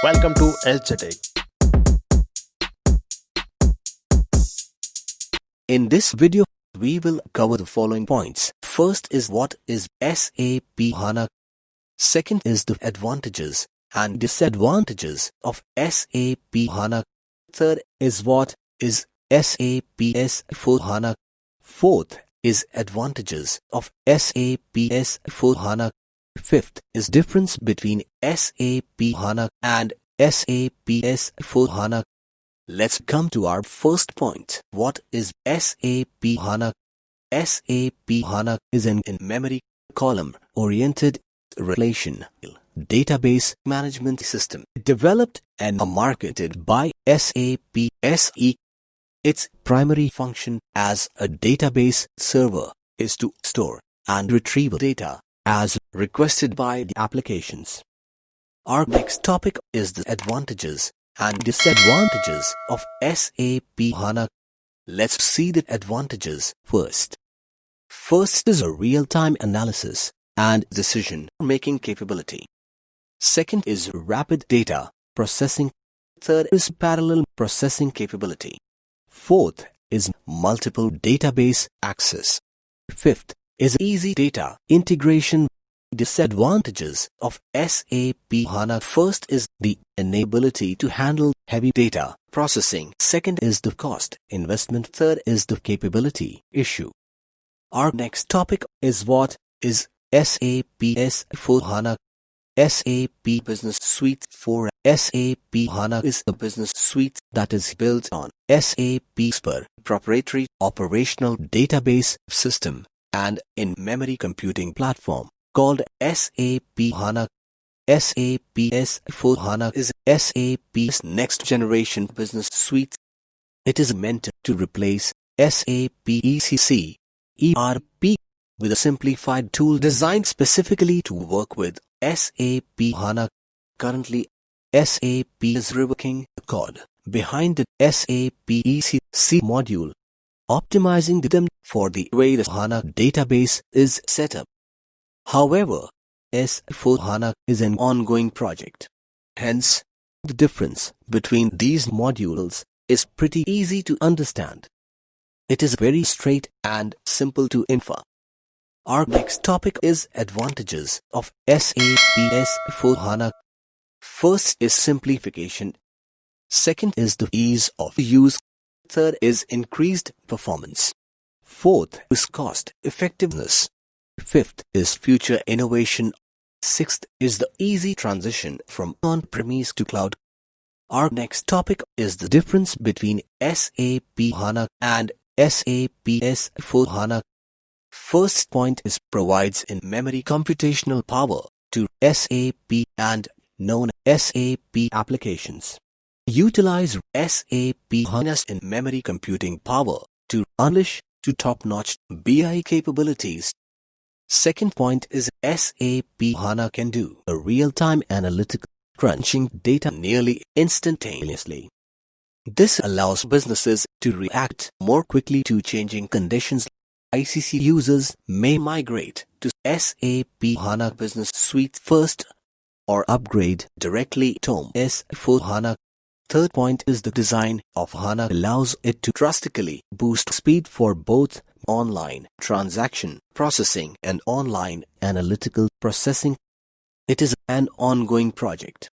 Welcome to SAP. In this video, we will cover the following points. First is what is SAP HANA. Second is the advantages and disadvantages of SAP HANA. Third is what is SAP S4 HANA. Fourth is advantages of SAP S4 HANA. Fifth is difference between SAP HANA and SAP S4 HANA. Let's come to our first point. What is SAP HANA? SAP HANA is an in-memory, column-oriented, relational database management system developed and marketed by SAP SE. Its primary function as a database server is to store and retrieve data as requested by the applications. Our next topic is the advantages and disadvantages of SAP HANA. Let's see the advantages first. First is a real-time analysis and decision-making capability. Second is rapid data processing. Third is parallel processing capability. Fourth is multiple database access. Fifth is easy data integration. Disadvantages of SAP HANA. First is the inability to handle heavy data processing. Second is the cost investment. Third is the capability issue. Our next topic is what is SAP S4 HANA. SAP Business Suite for SAP HANA is a business suite that is built on SAP S4 proprietary operational database system and in-memory computing platform called SAP HANA. SAP S4 HANA is SAP's next-generation business suite. It is meant to replace SAP ECC ERP with a simplified tool designed specifically to work with SAP HANA. Currently, SAP is reworking the code behind the SAP ECC module, optimizing them for the way the HANA database is set up. However, S4 HANA is an ongoing project. Hence, the difference between these modules is pretty easy to understand. It is very straight and simple to infer. Our next topic is advantages of SAP S4 HANA. First is simplification. Second is the ease of use. Third is increased performance. Fourth is cost effectiveness. Fifth is future innovation. Sixth is the easy transition from on-premise to cloud. Our next topic is the difference between SAP HANA and SAP S4 HANA. First point is provides in-memory computational power to SAP and non-SAP applications. Utilize SAP HANA's in-memory computing power to unleash to top-notch BI capabilities. Second point is SAP HANA can do a real-time analytical crunching data nearly instantaneously. This allows businesses to react more quickly to changing conditions. ICC users may migrate to SAP HANA Business Suite first or upgrade directly to S4 HANA. Third point is the design of HANA allows it to drastically boost speed for both online transaction processing and online analytical processing. It is an ongoing project.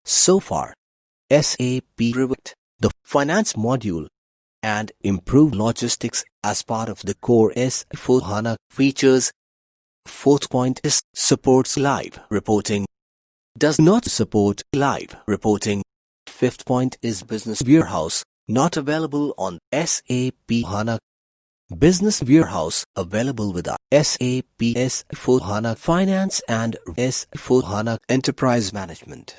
So far, SAP reworked the finance module and improved logistics as part of the core S4 HANA features. Fourth point is supports live reporting. Does not support live reporting. Fifth point is Business Warehouse, not available on SAP HANA. Business Warehouse available with SAP S4 HANA Finance and S4 HANA Enterprise Management.